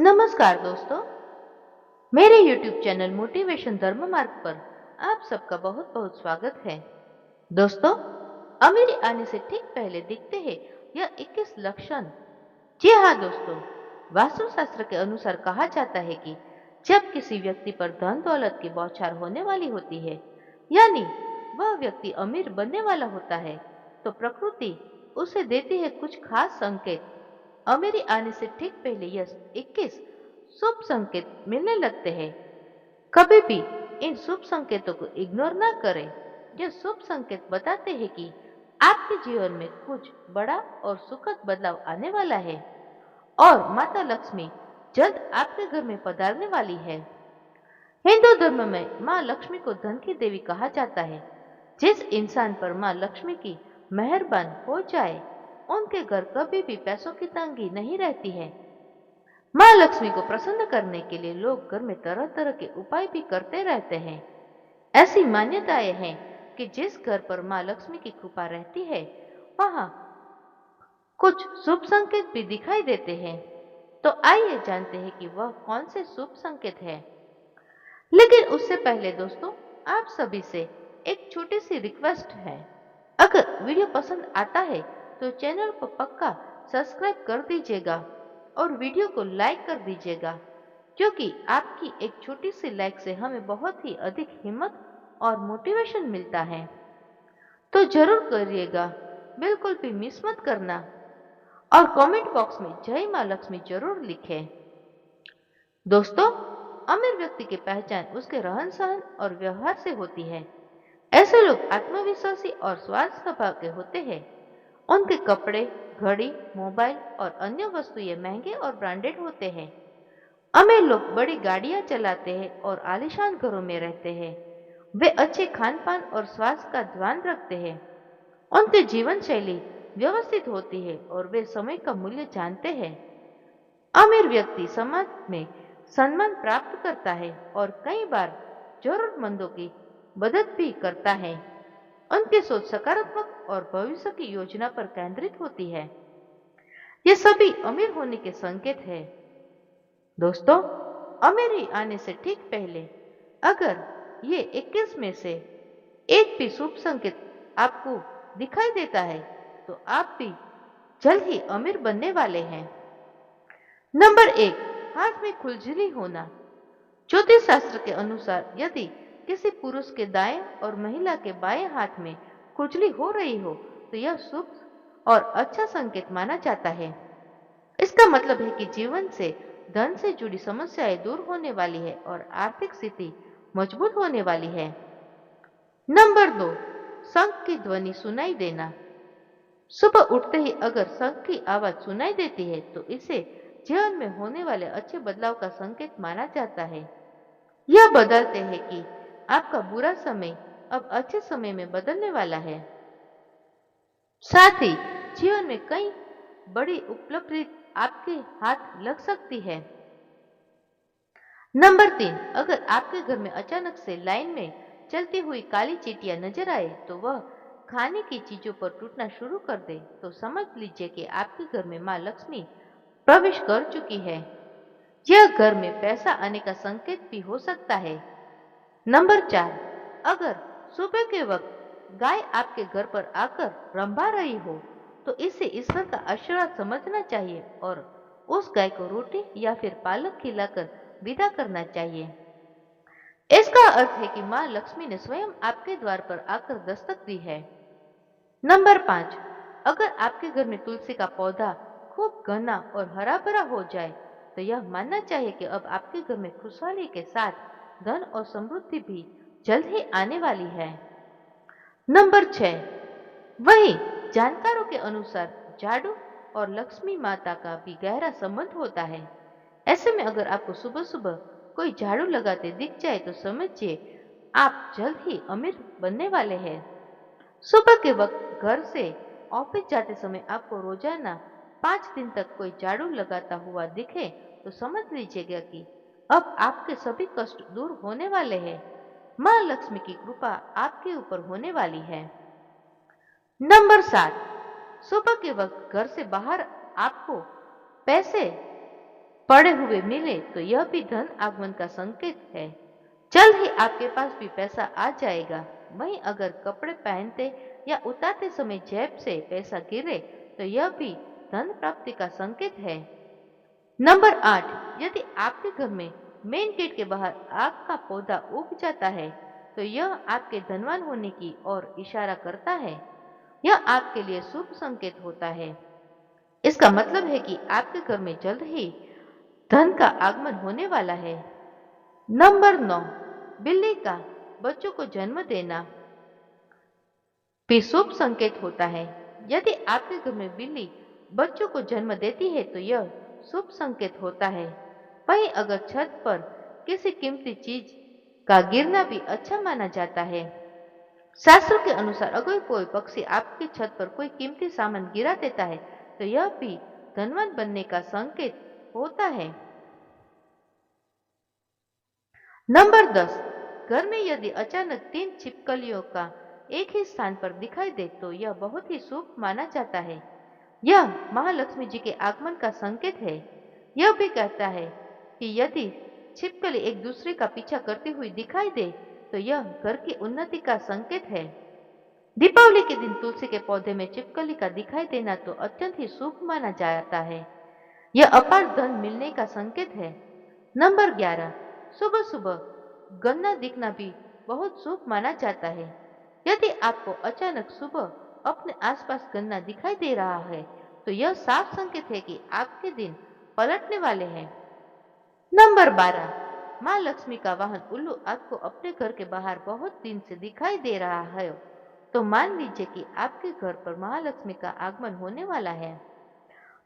नमस्कार दोस्तों, मेरे YouTube चैनल मोटिवेशन धर्म मार्ग पर आप सबका बहुत बहुत स्वागत है। दोस्तों, अमीरी आने से ठीक पहले दिखते हैं यह 21 लक्षण। जी हाँ दोस्तों, वास्तुशास्त्र के अनुसार कहा जाता है कि जब किसी व्यक्ति पर धन दौलत की बौछार होने वाली होती है, यानी वह व्यक्ति अमीर बनने वाला होता है, तो प्रकृति उसे देती है कुछ खास संकेत। अमीरी आने से ठीक पहले यह 21 शुभ संकेत मिलने लगते हैं। कभी भी इन शुभ संकेतों को इग्नोर ना करें। ये शुभ संकेत बताते हैं कि आपके जीवन में कुछ बड़ा और सुखद बदलाव आने वाला है और माता लक्ष्मी जल्द आपके घर में पधारने वाली है। हिंदू धर्म में माँ लक्ष्मी को धन की देवी कहा जाता है। जिस इंसान पर माँ लक्ष्मी की मेहरबान हो जाए, उनके घर कभी भी पैसों की तंगी नहीं रहती है। माँ लक्ष्मी को प्रसन्न करने के लिए लोग घर में तरह तरह के उपाय भी करते रहते हैं। ऐसी मान्यताएं हैं कि जिस घर पर माँ लक्ष्मी की कृपा रहती है, वहां कुछ शुभ संकेत भी दिखाई देते हैं। तो आइए जानते हैं कि वह कौन से शुभ संकेत है। लेकिन उससे पहले दोस्तों, आप सभी से एक छोटी सी रिक्वेस्ट है। अगर वीडियो पसंद आता है तो चैनल को पक्का सब्सक्राइब कर दीजिएगा और वीडियो को लाइक कर दीजिएगा, क्योंकि आपकी एक छोटी सी लाइक से हमें बहुत ही अधिक हिम्मत और मोटिवेशन मिलता है। तो जरूर करिएगा, बिल्कुल भी मिस मत करना और कमेंट बॉक्स में जय माँ लक्ष्मी जरूर लिखें। दोस्तों, अमीर व्यक्ति की पहचान उसके रहन सहन और व्यवहार से होती है। ऐसे लोग आत्मविश्वासी और स्वार्थ स्वभाव के होते हैं। उनके कपड़े, घड़ी, मोबाइल और अन्य वस्तुएं महंगे और ब्रांडेड होते हैं। अमीर लोग बड़ी गाड़ियां चलाते हैं और आलीशान घरों में रहते हैं। वे अच्छे खान पान और स्वास्थ्य का ध्यान रखते हैं। उनकी जीवन शैली व्यवस्थित होती है और वे समय का मूल्य जानते हैं। अमीर व्यक्ति समाज में सम्मान प्राप्त करता है और कई बार जरूरतमंदों की मदद भी करता है। उनकी सोच सकारात्मक और भविष्य की योजना पर केंद्रित होती है। ये सभी अमीर होने के संकेत है। दोस्तों, अमीरी आने से ठीक पहले अगर ये 21 में से एक भी शुभ संकेत आपको दिखाई देता है, तो आप भी जल्द ही अमीर बनने वाले हैं। नंबर 1, हाथ में खुजली होना। ज्योतिष शास्त्र के अनुसार यदि किसी पुरुष के दाएं और महिला के बाएं हाथ में खुजली हो रही हो, तो यह शुभ और अच्छा संकेत माना जाता है। इसका मतलब है कि जीवन से धन से जुड़ी समस्याएं दूर होने वाली है और आर्थिक स्थिति मजबूत होने वाली है। नंबर 2, शंख की ध्वनि सुनाई देना। सुबह उठते ही अगर शंख की आवाज सुनाई देती है, तो इसे जीवन में होने वाले अच्छे बदलाव का संकेत माना जाता है। यह बदलते हैं कि आपका बुरा समय अब अच्छे समय में बदलने वाला है। साथ ही जीवन में कई बड़ी उपलब्धि आपके हाथ लग सकती है। नंबर 3, अगर आपके घर में अचानक से लाइन में चलती हुई काली चींटियां नजर आए, तो वह खाने की चीजों पर टूटना शुरू कर दे, तो समझ लीजिए कि आपके घर में माँ लक्ष्मी प्रवेश कर चुकी है। यह घर में पैसा आने का संकेत भी हो सकता है। नंबर 4, अगर सुबह के वक्त गाय आपके घर पर आकर रंभा रही हो, तो इसे ईश्वर का आशीर्वाद समझना चाहिए और उस गाय को रोटी या फिर पालक खिलाकर विदा करना चाहिए। इसका अर्थ है कि माँ लक्ष्मी ने स्वयं आपके द्वार पर आकर दस्तक दी है। नंबर 5, अगर आपके घर में तुलसी का पौधा खूब घना और हरा भरा हो जाए, तो यह मानना चाहिए कि अब आपके घर में खुशहाली के साथ धन और समृद्धि भी जल्द ही आने वाली है। नंबर 6, वही जानकारों के अनुसार झाड़ू और लक्ष्मी माता का भी गहरा संबंध होता है। ऐसे में अगर आपको सुबह सुबह कोई झाड़ू लगाते दिख जाए, तो समझिए आप जल्द ही अमीर बनने वाले हैं। सुबह के वक्त घर से ऑफिस जाते समय आपको रोजाना 5 दिन तक कोई झाड़ू लगाता हुआ दिखे, तो समझ लीजिएगा कि अब आपके सभी कष्ट दूर होने वाले हैं। माँ लक्ष्मी की कृपा आपके ऊपर होने वाली है। नंबर 7, सुबह के वक्त घर से बाहर आपको पैसे पड़े हुए मिले तो यह भी धन आगमन का संकेत है। जल्द ही आपके पास भी पैसा आ जाएगा। वहीं अगर कपड़े पहनते या उतारते समय जेब से पैसा गिरे तो यह भी धन प्राप्ति का संकेत है। नंबर 8, यदि आपके घर में मेन गेट के बाहर आग का पौधा उग जाता है तो यह आपके धनवान होने की ओर इशारा करता है। यह आपके लिए शुभ संकेत होता है। इसका मतलब है कि आपके घर में जल्द ही धन का आगमन होने वाला है। नंबर 9, बिल्ली का बच्चों को जन्म देना भी शुभ संकेत होता है। यदि आपके घर में बिल्ली बच्चों को जन्म देती है तो यह शुभ संकेत होता है। वहीं अगर छत पर किसी कीमती चीज का गिरना भी अच्छा माना जाता है। शास्त्रों के अनुसार अगर कोई पक्षी आपकी छत पर कोई कीमती सामान गिरा देता है तो यह भी धनवान बनने का संकेत होता है। नंबर 10, घर में यदि अचानक 3 छिपकलियों का एक ही स्थान पर दिखाई दे तो यह बहुत ही शुभ माना जाता है। यह महालक्ष्मी जी के आगमन का संकेत है। यह भी कहता है कि यदि छिपकली एक दूसरे का पीछा करती हुई दिखाई दे तो यह घर की उन्नति का संकेत है। दीपावली के दिन तुलसी के पौधे में छिपकली का दिखाई देना तो अत्यंत ही शुभ माना जाता है। यह अपार धन मिलने का संकेत है। नंबर 11, सुबह सुबह गन्ना दिखना भी बहुत शुभ माना जाता है। यदि आपको अचानक सुबह अपने आसपास गन्ना दिखाई दे रहा है तो यह साफ संकेत है कि आपके दिन पलटने वाले हैं। नंबर 12, माँ लक्ष्मी का वाहन उल्लू आपको अपने घर के बाहर बहुत दिन से दिखाई दे रहा है तो मान लीजिए कि आपके घर पर महालक्ष्मी का आगमन होने वाला है।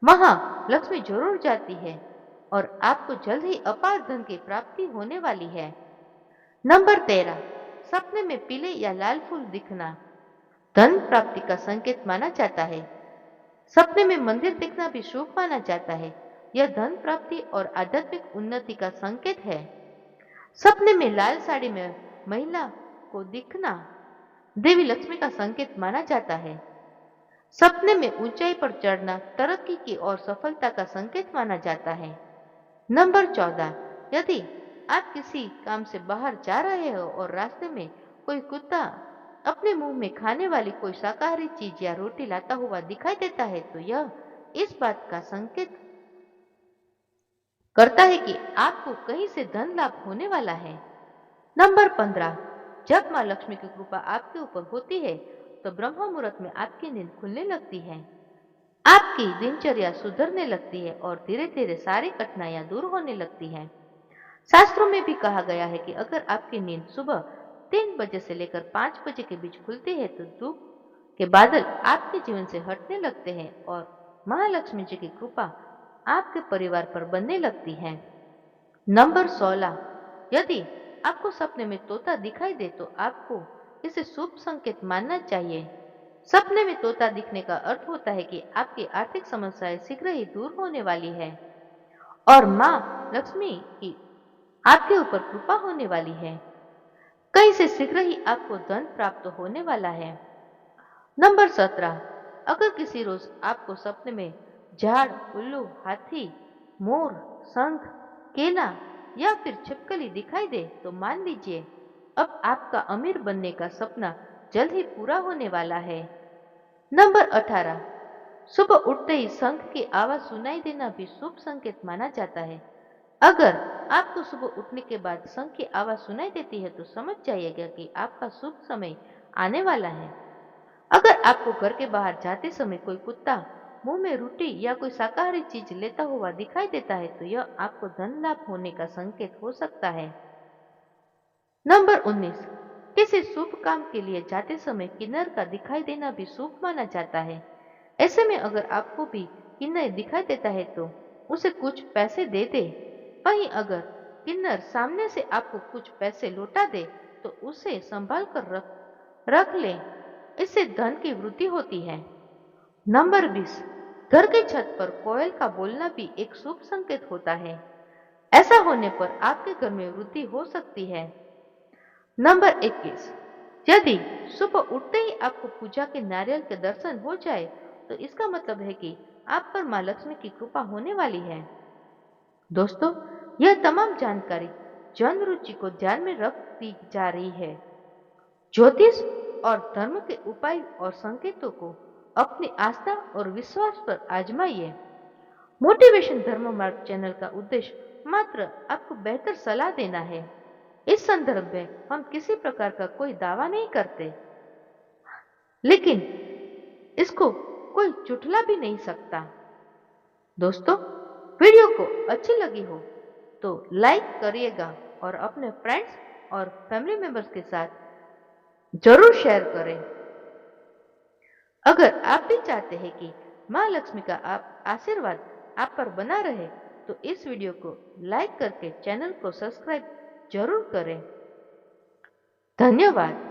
वहां लक्ष्मी जरूर जाती है और आपको जल्द ही अपार धन की प्राप्ति होने वाली है। नंबर 13, सपने में पीले या लाल फूल दिखना धन प्राप्ति का संकेत माना जाता है। सपने में मंदिर दिखना भी शुभ माना जाता है। यह धन प्राप्ति और आध्यात्मिक उन्नति का संकेत है। सपने में लाल साड़ी में महिला को दिखना देवी लक्ष्मी का संकेत माना जाता है। सपने में ऊंचाई पर चढ़ना तरक्की की और सफलता का संकेत माना जाता है। नंबर 14, यदि आप किसी काम से बाहर जा रहे हो और रास्ते में कोई कुत्ता अपने मुंह में खाने वाली कोई शाकाहारी चीज या रोटी लाता हुआ दिखाई देता है तो यह इस बात का संकेत करता है कि आपको कहीं से धन लाभ होने वाला है। नंबर 15, जब माँ लक्ष्मी की कृपा आपके ऊपर होती है तो ब्रह्म मुहूर्त में आपकी नींद खुलने लगती है। आपकी दिनचर्या सुधरने लगती है और धीरे धीरे सारी कठिनाइयां दूर होने लगती हैं। शास्त्रों में भी कहा गया है कि अगर आपकी नींद सुबह 3 बजे से लेकर 5 बजे के बीच खुलती है तो दुख के बादल आपके जीवन से हटने लगते हैं और महालक्ष्मी जी की कृपा आपके परिवार पर बनने लगती है। नंबर 16, यदि आपको सपने में तोता दिखाई दे तो आपको इसे शुभ संकेत मानना चाहिए। सपने में तोता दिखने का अर्थ होता है कि आपकी आर्थिक समस्याएं शीघ्र ही दूर होने वाली है और माँ लक्ष्मी की आपके ऊपर कृपा होने वाली है। कहीं से शीघ्र ही आपको धन प्राप्त होने वाला है। नंबर 17, अगर किसी रोज आपको सपने में झाड़, उल्लू, हाथी, मोर, शंख, केला या फिर छिपकली दिखाई दे तो मान लीजिए अब आपका अमीर बनने का सपना जल्द ही पूरा होने वाला है। नंबर 18, सुबह उठते ही शंख की आवाज सुनाई देना भी शुभ संकेत माना जाता है। अगर आपको सुबह उठने के बाद शंख की आवाज सुनाई देती है तो समझ जाइएगा कि आपका शुभ समय आने वाला है। अगर आपको घर के बाहर जाते समय कोई कुत्ता मुंह में रोटी या कोई शाकाहारी चीज लेता हुआ दिखाई देता है तो यह आपको धन लाभ होने का संकेत हो सकता है। नंबर 19, किसी शुभ काम के लिए जाते समय किन्नर का दिखाई देना भी शुभ माना जाता है। ऐसे में अगर आपको भी किन्नर दिखाई देता है तो उसे कुछ पैसे दे दे। वहीं अगर किन्नर सामने से आपको कुछ पैसे लौटा दे तो उसे संभाल कर रख ले, इससे धन की वृद्धि होती है। नंबर 20, घर की छत पर कोयल का बोलना भी एक शुभ संकेत होता है। ऐसा होने पर आपके घर में वृद्धि हो सकती है। नंबर 21, यदि सुबह उठते ही आपको पूजा के नारियल के दर्शन हो जाए तो इसका मतलब है कि आप पर माँ लक्ष्मी की कृपा होने वाली है। दोस्तों, यह तमाम जानकारी जन रुचि को ध्यान में रख दी जा रही है। ज्योतिष और धर्म के उपाय और संकेतों को अपनी आस्था और विश्वास पर आजमाइए। मोटिवेशन धर्म मार्ग चैनल का उद्देश्य मात्र आपको बेहतर सलाह देना है। इस संदर्भ में हम किसी प्रकार का कोई दावा नहीं करते, लेकिन इसको कोई चुटला भी नहीं सकता। दोस्तों, वीडियो को अच्छी लगी हो तो लाइक करिएगा और अपने फ्रेंड्स और फैमिली मेंबर्स के साथ जरूर शेयर करें। अगर आप भी चाहते हैं कि माँ लक्ष्मी का आशीर्वाद आप पर बना रहे, तो इस वीडियो को लाइक करके चैनल को सब्सक्राइब जरूर करें। धन्यवाद।